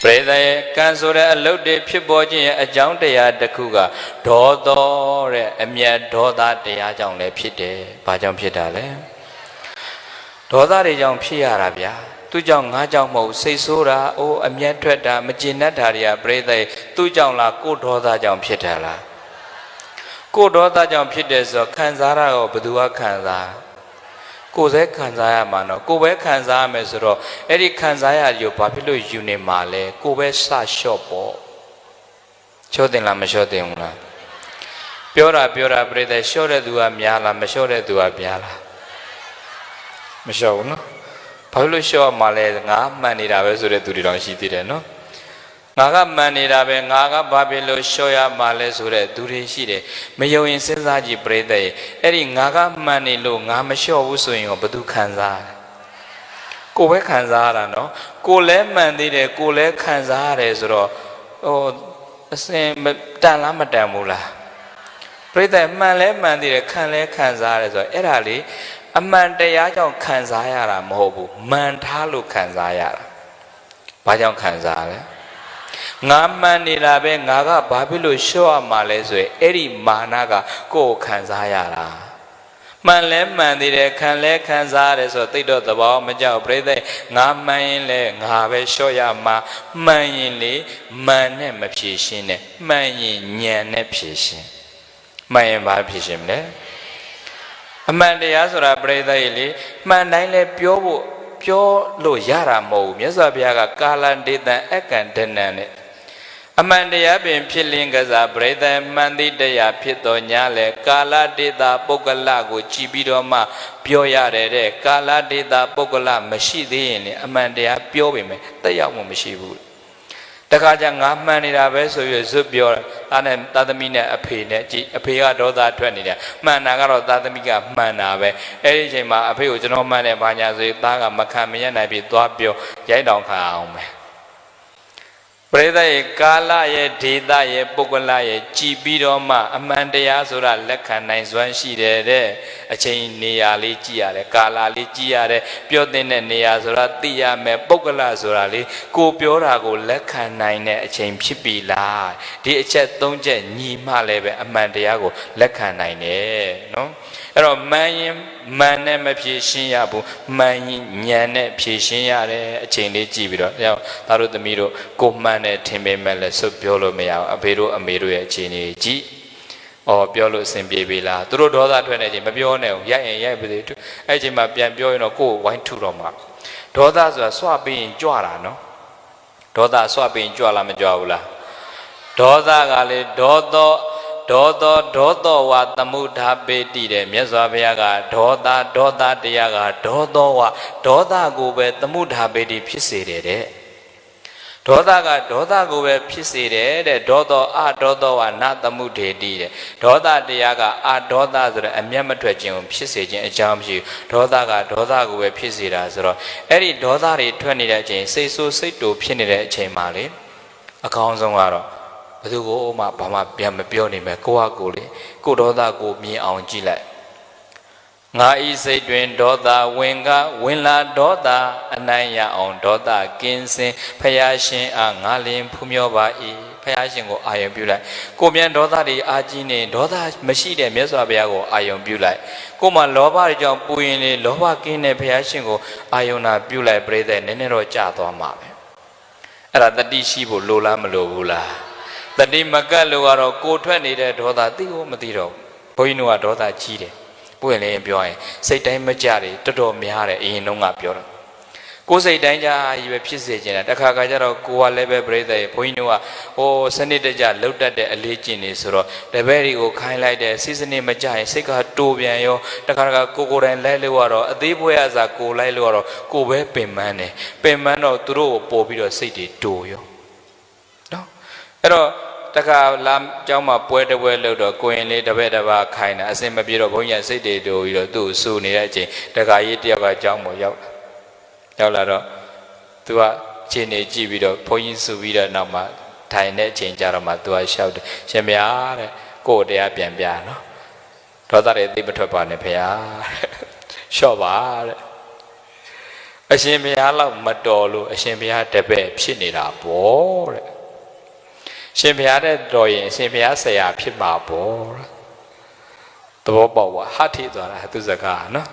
ပရိသတ်ရဲ့ကံဆိုတဲ့အလုပ်တွေဖြစ်ပေါ်ခြင်းရဲ့အကြောင်းတရားတစ်ခုကဒေါသောတဲ့အမျက်ဒေါသတရားကြောင့်လည်းဖြစ်တယ်။ဘာကြောင့်ဖြစ်တာလဲ။ဒေါသတွေကြောင့်ဖြစ်ရတာဗျာ။သူကြောင့်ငါကြောင့်မဟုတ်စိတ်ဆိုးတာအိုးအမျက်ထွက်တာမကျေနပ်တာတွေကပရိသတ်သူကြောင့်လားကိုယ်ဒေါသကြောင့်ဖြစ်တာလား။ကိုယ်ဒေါသကြောင့်ဖြစ်တယ်ဆိုတော့ခံစားရတော့ဘယ်သူကခံစားကိုယ်စဲခံစားရမှာနော်ကိုယ်ပဲခံစားရမယ်ဆိုတော့အဲ့ဒီခံစားရယူဘာဖြစ်လို့ယူနေမှာလဲကိုယ်ပဲစလျှော့ပေါ့လျှော့တင်လားမလျှော့တင်ဘူးလားပြောတာပြိဿလျှော့တဲ့သူကများလားမလျှော့တဲ့သူကများလားမလျှော့ဘူးနော်ဘာဖြစ်လို့လျှော့ရမှာလဲငါမှန်နေတာပဲဆိုတဲ့သူတွေတောင်ရှိသေးတယ်နော်ငါကမှန်နေတာပဲငါကဘာဖြစ်လို့လျှော့ရမှာလဲဆိုတဲ့သူတွေရှိတယ်မယုံရင်စဉ်းစားကြည့်ပရိသတ်ရဲ့အဲ့ဒီငါကမှန်နေလို့ငါမလျှော့ဘူးဆိုရင်ရောဘယ်သူခံစားရလဲကိုယ်ပဲခံစားရတာနော်ကိုယ်လည်းမှန်သေးတယ်ကိုယ်လည်းခံစားရတယ်ဆိုတော့ဟိုအစင်တန်လားမတန်ဘူးလားပရိသတ်မှန်လဲမှန်သေးတယ်ခံလဲခံစားရတယ်ဆိုတော့အဲ့ဒါလေအမှန်တရားကြောင့်ခံစားရတာမဟုတ်ဘူးမှန်ထားလို့ခံစားရတာဘာကြောင့်ခံစားရလဲငါမှန်နေတာပဲငါကဘာဖြစ်လို့လျှော့ရမှာလဲဆိုရင်အဲ့ဒီမာနကကိုယ်ခံစားရတာမှန်လဲမှန်သေးတယ်ခံလဲခံစားရတယ်ဆိုတော့သိတော့သဘောမကြောက်ပြိဿငါမှန်ရင်လဲငါပဲလျှော့ရမှာမှန်ရင်လေမှန်နဲ့မဖြေရှင်းနဲ့မှန်ရင်ဉာဏ်နဲ့ဖြေရှင်းမှန်ရင်ဘာဖြေရှင်းမလဲအမှန်တရားဆိုတာပြိဿရဲ့လေမှန်တိုင်းလဲပြောလို့ရတာမဟုတ်ဘူးမြတ်စွာဘုရားကကာလန္တေတံအကန္တနံနဲ့အမှန်တရားပင်ဖြစ်လင်းကစားပရိသတ်မှန်သည့်တရားဖြစ်တော်ညာလေကာလတေတာပုဂ္ဂလကိုကြည်ပြီးတော့မှပြောရတယ်တဲ့ကာလတေတာပုဂ္ဂလမရှိသေးရင်လေအမှန်တရားပြောပေမဲ့တက်ရောက်မှုမရှိဘူးတခါကျငါမှန်နေတာပဲဆိုပြီးဇွတ်ပြောတာနဲ့သာသမီနဲ့အဖေနဲ့ကြည်အဖေကဒေါသထွက်နေတယ်မှန်တာကတော့သာသမီကမှန်တာပဲအဲ့ဒီအချိန်မှာအဖေကိုကျွန်တော်မှန်တယ်ဘာညာဆိုသားကမခံမရနိုင်ပြီးသွားပြောရိုက်တောင်ခံအောင်မယ်ပရိသတ်ရဲ့ကာလရဲ့ဒေသရဲ့ပုဂ္ဂလရဲ့ကြည်ပြီးတော့မှအမှန်တရားဆိုတာလက်ခံနိုင်စွမ်းရှိတယ်တဲ့အချိန်နေရာလေးကြည်ရတယ်ကာလလေးကြည်ရတယ်ပြောတဲ့နေရာဆိုတာသိရမယ်ပုဂ္ဂလဆိုတာလေကိုပြောတာကိုလက်ခံနိုင်တဲ့အချိန်ဖြစ်ပြီလားဒီအချက်၃ချက်ညီမှလည်းပဲအမှန်တရားကိုလက်ခံနိုင်တယ်နော်အဲ့တော့မှန်ရင်မှန်နဲ့မဖြေရှင်းရဘူးမှန်ရင်ဉာဏ်နဲ့ဖြေရှင်းရတယ်အချိန်လေးကြည့်ပြီးတော့သားတို့သမီးတို့ကိုမှန်တယ်ထင်ပေမဲ့လည်းစွတ်ပြောလို့မရဘူးအဖေတို့အမေတို့ရဲ့အခြေအနေကြည့်ပြောလို့အဆင်ပြေပြီလားသူတို့ဒေါသထွက်နေချိန်မပြောနဲ့ဘူးရိုက်ရင်ရိုက်ပါသေးတယ်အဲ့ချိန်မှာပြန်ပြောရင်တော့ကိုယ်ဝိုင်းထုတော့မှာဒေါသဆိုတာစွပြီးရင်ကြွတာနော်ဒေါသစွပြီးရင်ကြွလားမကြွဘူးလားဒေါသကလေဒေါသောဝသမုဒ္ဓပေတိတဲ့မြတ်စွာဘုရားကဒေါသတရားကဒေါသောဝဒေါသကိုပဲသမုဒ္ဓပေတိဖြစ်စေတယ်တဲ့ဒေါသကဒေါသကိုပဲဖြစ်စေတယ်တဲ့ဒေါသောအဒေါသောဝနသမုဒ္ဒေတိတဲ့ဒေါသတရားကအဒေါသဆိုတဲ့အမျက်မထွက်ခြင်းကိုဖြစ်စေခြင်းအကြောင်းမရှိဒေါသကဒေါသကိုပဲဖြစ်စေတာဆိုတော့အဲ့ဒီဒေါသတွေထွက်နေတဲ့အချိန်စိတ်ဆိုးစိတ်တူဖြစ်နေတဲ့အချိန်မှာလေအကောင်းဆုံးကတော့ဘယ်သူကိုမှဘာမှပြန်မပြောနိုင်မဲ့ကိုယ့်ဟာကိုယ်လေကိုယ်ဒေါသကိုမြင်အောင်ကြည့်လိုက်ငါဤစိတ်တွင်ဒေါသဝင်လာဒေါသအနိုင်ရအောင်ဒေါသကင်းစင်ဖယားရှင်အားငါလင်ဖူးမြောပါ၏ဖယားရှင်ကိုအာယုံပြုလိုက်ကိုမြန်ဒေါသတွေအာကြီးနေဒေါသမရှိတဲ့မြတ်စွာဘုရားကိုအာယုံပြုလိုက်ကိုမှလောဘတွေကြောင့်ပူရင်လေလောဘကင်းတဲ့ဖယားရှင်ကိုအာယုံနာပြုလိုက်ပြိတဲ့နည်းနည်းတော့ကြာသွားမှာပဲအဲ့ဒါတတိရှိဖို့လိုလားမလိုဘူးလားတတိမကတ်လို့ကတော့ကိုထွက်နေတဲ့ဒေါသသိဖို့မသိတော့ဘုန်းကြီးတို့ကဒေါသကြီးတယ်ပွင့်လင်းပြောရင်စိတ်တိုင်းမကြတယ်တော်တော်များတယ်အရင်တုန်းကပြောတော့ကိုယ်စိတ်တိုင်းကြကြီးပဲဖြစ်စေချင်တာတခါခါကျတော့ကိုကလည်းပဲပြိဿရေဘုန်းကြီးတို့ကစနစ်တကျလှုပ်တတ်တဲ့အလေးကျင့်နေဆိုတော့တပည့်တွေကိုခိုင်းလိုက်တဲ့စီစနစ်မကြရင်စိတ်ကတိုးပြန်ရောတခါကိုယ်တိုင်လိုက်လို့ကတော့အသေးပွဲအစားကိုလိုက်လို့ကတော့ကိုပဲပင်ပန်းတယ်ပင်ပန်းတော့သူတို့ကိုပို့ပြီးတော့စိတ်တွေတိုးရောနော်အဲ့တော့တခါလာကျောင်းမှာပွဲတပွဲလို့တော့ကိုရင်လေးတပည့်တစ်ပါးခိုင်းတာအစင်မပြေတော့ဘုန်းကြီးစိတ်တွေတိုးပြီးတော့သူ့ကိုစူနေတဲ့အချိန်တခါကြီးတယောက်ကကျောင်းပေါ်ရောက်လာတော့သူကခြေနေကြည့်ပြီးတော့ဘုန်းကြီးစူပြီးတော့နောက်မှထိုင်တဲ့အချိန်ကျတော့မှသူကရှောက်တယ်ရှင်မယားတဲ့ကိုယ်တရားပြန်ပြနော်ဒေါသတွေသိမထွက်ပါနဲ့ဖေဟာလျှော့ပါတဲ့ အရှင်ဘုရားလောက်မတော်လို့အရှင်ဘုရားတပည့်ဖြစ်နေတာပေါ့တဲ့ရှင်ဘုရားတဲ့တော်ရင်အရှင်ဘုရားဆရာဖြစ်မှာပေါ့သဘောပေါက်ပါဟထိသွားတာသူစကားနော်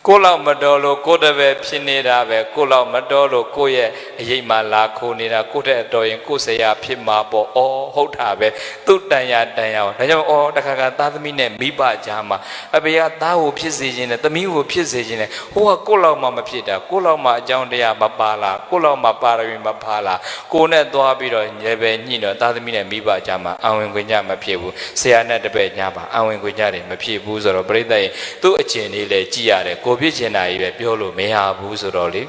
ကိုလောက်မတော်လို့ကိုတပည့်ဖြစ်နေတာပဲကိုလောက်မတော်လို့ကိုရဲ့အရေးမှလာခိုးနေတာကိုတဲ့တော်ရင်ကိုဆရာဖြစ်မှာပေါ့ဩဟုတ်တာပဲသူ့တန်ရဒါကြောင့်ဩတခါကသားသမီးနဲ့မိဘကြားမှာအဖေကသားကိုဖြစ်စေခြင်းနဲ့သမီးကိုဖြစ်စေခြင်းနဲ့ဟိုကကိုလောက်မှမဖြစ်တာကိုလောက်မှအကြောင်းတရားမပါလားကိုလောက်မှပါရမီမဖားလားကိုနဲ့သွားပြီးတော့ရေပဲညှိတော့သားသမီးနဲ့မိဘကြားမှာအဝင်ခွင့်ကြမဖြစ်ဘူးဆရာနဲ့တပည့်ညာပါအဝင်ခွင့်ကြတယ်မဖြစ်ဘူးဆိုတော့ပြိဿရဲ့သူ့အကျင့်လေးလည်းကြည်ရတယ်ကိုဖြစ်ချင်တာကြီးပဲပြောလို့မရဘူးဆိုတော့လေ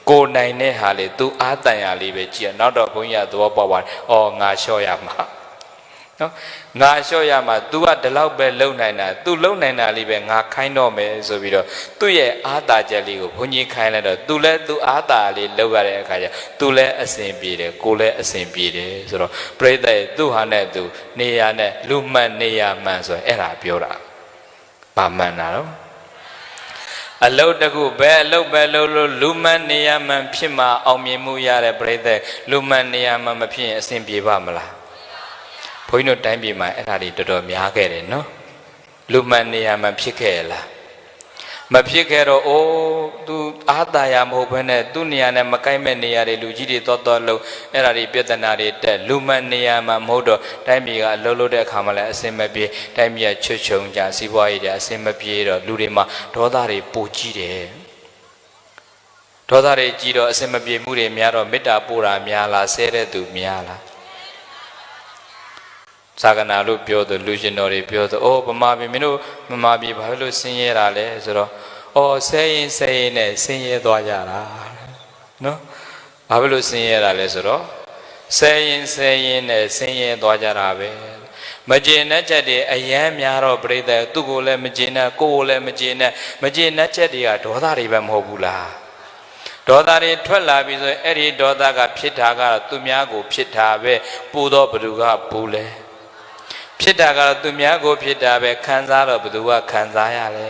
ကိုနိုင်တဲ့ဟာလေသူအားတန်ရလေးပဲကြည်ရနောက်တော့ဘုန်းကြီးကသဘောပေါက်သွားဩငါလျှော့ရမှာနော်ငါလျှော့ရမှာ तू ကဒီလောက်ပဲလုံနိုင်တာ तू လုံနိုင်တာလေးပဲငါခိုင်းတော့မယ်ဆိုပြီးတော့သူ့ရဲ့အားတာချက်လေးကိုဘုန်းကြီးခိုင်းလိုက်တော့ तू လည်း तू အားတာလေးလောက်ရတဲ့အခါကျ तू လည်းအစဉ်ပြေတယ်ကိုလည်းအစဉ်ပြေတယ်ဆိုတော့ပြိဿရဲ့သူ့ဟာနဲ့ तू နေရနဲ့လူမှန်နေရမှန်ဆိုရင်အဲ့ဒါပြောတာဗာမှန်တာတော့အလုတ်တခုပဲအလုတ်ပဲလို့လူမှန်နေရမှန်ဖြစ်မှာအောင်မြင်မှုရတဲ့ပြိဿလူမှန်နေရမှန်မဖြစ်ရင်အစဉ်ပြေပါမလားဘုန်းကြီးတို့တိုင်းပြည်မှာအဲ့ဒါတွေတော်တော်များခဲ့တယ်နော်လူမှန်နေရမှန်ဖြစ်ခဲ့လားမဖြစ်ခဲ့တော့အိုး तू အားတာရမဟုတ်ဘဲနဲ့သူ့နေရာနဲ့မကိုက်မဲ့နေရာတွေလူကြီးတွေတော်လို့အဲ့ဒါတွေပြဿနာတွေတက်လူမှန်နေရမှန်မဟုတ်တော့တိုင်းပြည်ကအလုံးလို့တဲ့အခါမှလည်းအစင်မပြေတိုင်းပြည်ကချွတ်ချုံကြစီးပွားရေးတွေအစင်မပြေတော့လူတွေမှာဒေါသတွေပိုကြီးတယ်ဒေါသတွေကြီးတော့အစင်မပြေမှုတွေများတော့မေတ္တာပို့တာများလားဆဲတဲ့သူများလားသာကနာလို့ပြောသူလူရှင်တော်တွေပြောသူဗမာပြည်မင်းတို့ဗမာပြည်ဘာလို့ဆင်းရဲတာလဲဆိုတော့ဆဲရင်နဲ့ဆင်းရဲသွားကြတာနော်ဘာလို့ဆင်းရဲတာလဲဆိုတော့ဆဲရင်နဲ့ဆင်းရဲသွားကြတာပဲမကျေနပ်ချက်တွေအယမ်းများတော့ပြိဿသူ့ကိုလည်းမကျေနပ်ကိုယ်ကိုလည်းမကျေနပ်မကျေနပ်ချက်တွေကဒေါသတွေပဲမဟုတ်ဘူးလားဒေါသတွေထွက်လာပြီဆိုရင်အဲ့ဒီဒေါသကဖြစ်တာကတော့သူများကိုဖြစ်တာပဲပူတော့ဘယ်သူကပူလဲဖြစ်တာကတော့သူများကိုဖြစ်တာပဲခံစားတော့ဘယ်သူကခံစားရလဲ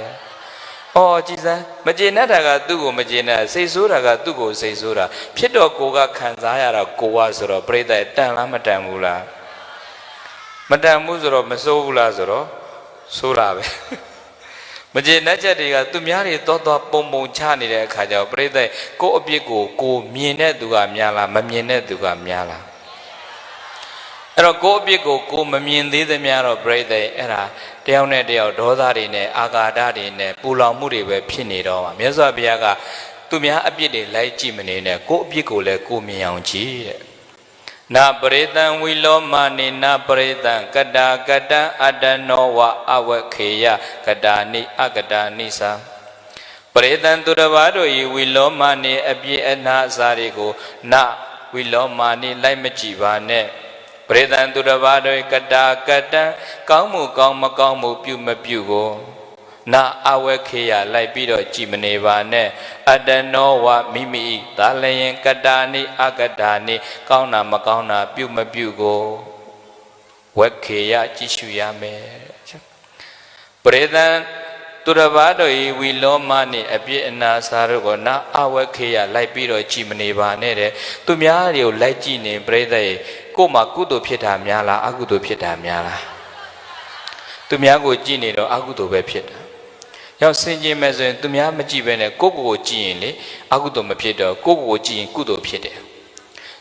ကြည်စမ်းမကျေနပ်တာကသူ့ကိုမကျေနပ်စိတ်ဆိုးတာကသူ့ကိုစိတ်ဆိုးတာဖြစ်တော့ကိုကခံစားရတာကိုကဆိုတော့ပြိဿတန်လားမတန်ဘူးလားမတန်ဘူးဆိုတော့မစိုးဘူးလားဆိုတော့ဆိုးတာပဲမကျေနပ်ချက်တွေကသူများတွေတော့ပုံချနေတဲ့အခါကျတော့ပြိဿကိုအပြစ်ကိုမြင်တဲ့သူကများလားမမြင်တဲ့သူကများလားအဲ့တော့ကိုအပြစ်ကိုမမြင်သေးသမျှတော့ပြိဿအဲ့ဒါတယောက်နဲ့တယောက်ဒေါသတွေနဲ့အာဃာတတွေနဲ့ပူလောင်မှုတွေပဲဖြစ်နေတော့မှာမြတ်စွာဘုရားကသူများအပြစ်တွေလိုက်ကြည့်မနေနဲ့ကိုအပြစ်ကိုလည်းကိုမြင်အောင်ကြည့်တဲ့နာပရိသံဝိလောမနိနာပရိသံကတာကတံအတ္တနောဝအဝခေယကတာနိအကတာနိသပရိသံသူတစ်ပါးတို့ဤဝိလောမနိအပြစ်အနာအစာတွေကိုနဝိလောမနိလိုက်မကြည့်ပါနဲ့ပရိသံသူတစ်ပါးတို့ကတာကတံကောင်းမှုကောင်းမကောင်းမှုပြုမပြုကိုနာအဝခေယလိုက်ပြီးတော့ကြည်မနေပါနဲ့အတ္တနောဝမိမိသာလျင်ကတာနိအကတာနိကောင်းတာမကောင်းတာပြုမပြုကိုဝခေယကြည့်ရှုရမယ်ပရိသံသူတစ်ပါးတို့ဤဝီလောမနိအပြစ်အနာစာတို့ကိုနာအဝခေယလိုက်ပြီးတော့ကြည်မနေပါနဲ့တဲ့သူများတွေကိုလိုက်ကြည့်နေပရိသတ်ရေကို့မှာကုသိုလ်ဖြစ်တာများလားအကုသိုလ်ဖြစ်တာများလားသူများကိုကြည့်နေတော့အကုသိုလ်ပဲဖြစ်တာရောက်ဆင်ခြင်မဲ့ဆိုရင်သူများမကြည့်ပဲနဲ့ကိုယ့်ကိုယ်ကြည့်ရင်လေအကုသိုလ်မဖြစ်တော့ကိုယ့်ကိုယ်ကြည့်ရင်ကုသိုလ်ဖြစ်တယ်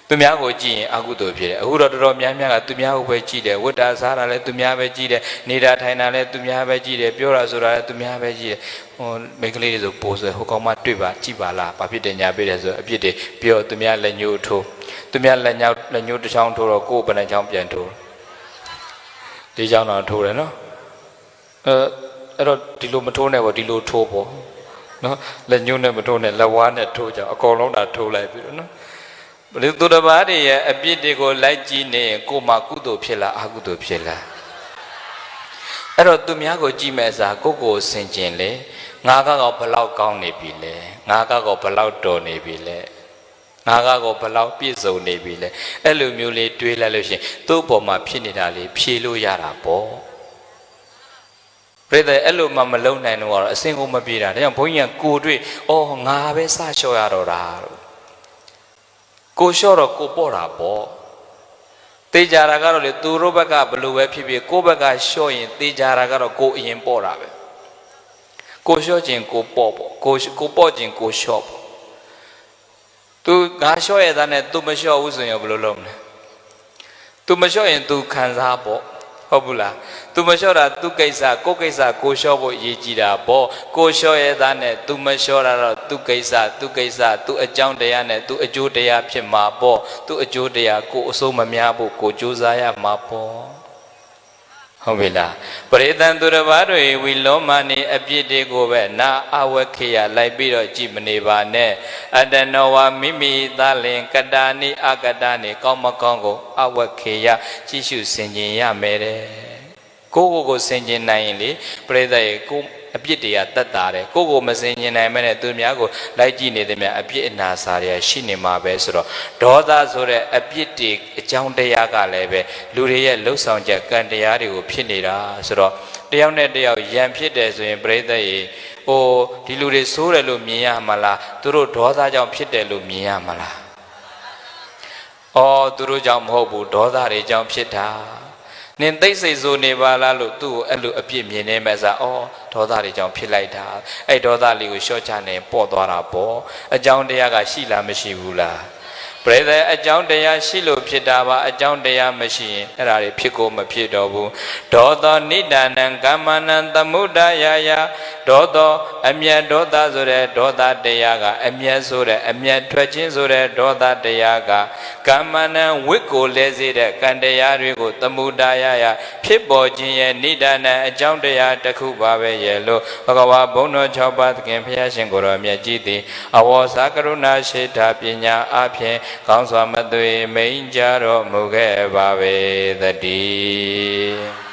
သူများကိုကြည့်ရင်အကုသိုလ်ဖြစ်တယ်အခုတော့တော်တော်များများကသူများကိုပဲကြည့်တယ်ဝတ္တာစားတာလည်းသူများပဲကြည့်တယ်နေတာထိုင်တာလည်းသူများပဲကြည့်တယ်ပြောတာဆိုတာလည်းသူများပဲကြည့်တယ်မိန်းကလေးတွေဆိုပိုးဆိုဟိုကောင်မတွေ့ပါကြည့်ပါလားဘာဖြစ်တယ်ညာပေးတယ်ဆိုအပြစ်တွေပြောသူများလက်ညှိုးထိုးသူများလက်ညှိုးတစ်ချောင်းထိုးတော့ကိုယ်ဘယ်နှချောင်းပြန်ထိုးဒီချောင်းတော့ထိုးတယ်နော်အဲ့တော့ဒီလိုမထိုးနဲ့ပေါ့ဒီလိုထိုးပေါ့နော်လက်ညှိုးနဲ့မထိုးနဲ့လက်ဝါးနဲ့ထိုးကြအကုန်လုံးဒါထိုးလိုက်ပြီတော့နော်သူတစ်ပါးတွေရဲ့အပြစ်တွေကိုလိုက်ကြည့်နေရင်ကိုယ်မှာကုသိုလ်ဖြစ်လားအကုသိုလ်ဖြစ်လားအဲ့တော့သူများကိုကြည့်မဲ့စားကိုယ့်ကိုဆင်ခြင်လေငါကတော့ဘလောက်ကောင်းနေပြီလဲငါကတော့ဘလောက်တော်နေပြီလဲငါကတော့ဘလောက်ပြည့်စုံနေပြီလဲအဲ့လိုမျိုးလေးတွေးလိုက်လို့ရှိရင်သူ့အပေါ်မှာဖြစ်နေတာလေးဖြေလို့ရတာပေါ့ ပြိတ္တအဲ့လိုမှမလုံနိုင်တော့အစင်ကိုမပြေတာဒါကြောင့်ဘုန်းကြီးကကိုတွေ့အော်ငါပဲစလျှော့ရတော့တာလို့ကိုလျှော့တော့ကိုပေါ့တာပေါ့တေးကြတာကတော့လေသူတို့ဘက်ကဘလို့ပဲဖြစ်ဖြစ်ကိုဘက်ကလျှော့ရင်တေးကြတာကတော့ကိုအရင်ပေါ့တာပဲကိုလျှော့ခြင်းကိုပေါ့ပေါ့ကိုပေါ့ခြင်းကိုလျှော့ပေါ့သူငါလျှော့ရတဲ့နဲ့သူမလျှော့ဘူးဆိုရင်ဘယ်လိုလုပ်မလဲသူမလျှော့ရင်သူခံစားပေါ့ဟုတ်ဘူးလားသူမလျှော့တာသူကိစ္စကိုကိစ္စကိုလျှော့ဖို့အရေးကြီးတာပေါ့ကိုလျှော့ရတဲ့နဲ့သူမလျှော့တာတော့သူကိစ္စသူအကြောင်းတရားနဲ့သူအကျိုးတရားဖြစ်မှာပေါ့သူအကျိုးတရားကိုအစိုးမများဖို့ကိုကြိုးစားရမှာပေါ့ဟုတ်ပြီလားပရိသံသူတစ်ပါးတို့ဝီလောမနေအပြစ်တွေကိုပဲနာအဝက်ခေယလိုက်ပြီးတော့ကြည်မနေပါနဲ့အတနောဝမိမိသားလင်ကတာနိအကတာနိကောင်းမကောင်းကိုအဝက်ခေယကြည့်ရှုဆင်ခြင်ရမယ်တဲ့ကိုဆင်ခြင်နိုင်ရင်လေပရိသတ်ရဲ့ကိုအပြစ်တွေကတတ်တာတယ်ကိုမဆင်ခြင်နိုင်မဲ့နဲ့သူများကိုလိုက်ကြည့်နေတယ်များအပြစ်အနာစာတွေရှိနေမှာပဲဆိုတော့ဒေါသဆိုတဲ့အပြစ်တွေအကြောင်းတရားကလည်းပဲလူတွေရဲ့လှုပ်ဆောင်ချက်ကံတရားတွေကိုဖြစ်နေတာဆိုတော့တယောက်နဲ့တယောက်ယံဖြစ်တယ်ဆိုရင်ပရိသတ်ရေဒီလူတွေဆိုးတယ်လို့မြင်ရမှာလားသူတို့ဒေါသကြောင့်ဖြစ်တယ်လို့မြင်ရမှာလားသူတို့ကြောင့်မဟုတ်ဘူးဒေါသတွေကြောင့်ဖြစ်တာနင်သိစိတ်ဆိုနေပါလားလို့သူ့ကိုအဲ့လိုအပြစ်မြင်နေမဲ့စားဒေါသတွေကြောင့်ဖြစ်လိုက်တာအဲ့ဒေါသလေးကိုလျှော့ချနေပေါ့သွားတာပေါ့အကြောင်းတရားကရှိလားမရှိဘူးလားပရိသတ်အကြောင်းတရားရှိလို့ဖြစ်တာပါအကြောင်းတရားမရှိရင်အဲ့ဒါတွေဖြစ်ကိုမဖြစ်တော့ဘူးဒေါသောနိဒာနံကမ္မနံသမုဒ္ဒယာယဒေါသောအမျက်ဒေါသဆိုတဲ့ဒေါသတရားကအမျက်ဆိုတဲ့အမျက်ထွက်ခြင်းဆိုတဲ့ဒေါသတရားကကမ္မနံဝိကိုလဲစေတဲ့ကံတရားတွေကိုသမုဒ္ဒယာယဖြစ်ပေါ်ခြင်းရဲ့နိဒာနံအကြောင်းတရားတစ်ခုပါပဲရဲ့လို့ဘဂဝါဘုန်းတော်6ပါးသခင်ဘုရားရှင်ကိုယ်တော်မြတ်ကြီးသည်အဝေါစာကရုဏာရှိတာပညာအဖြင့်ကောင်းစွာမသွေမိန်ကြတော်မူခဲ့ပါပေသတည်း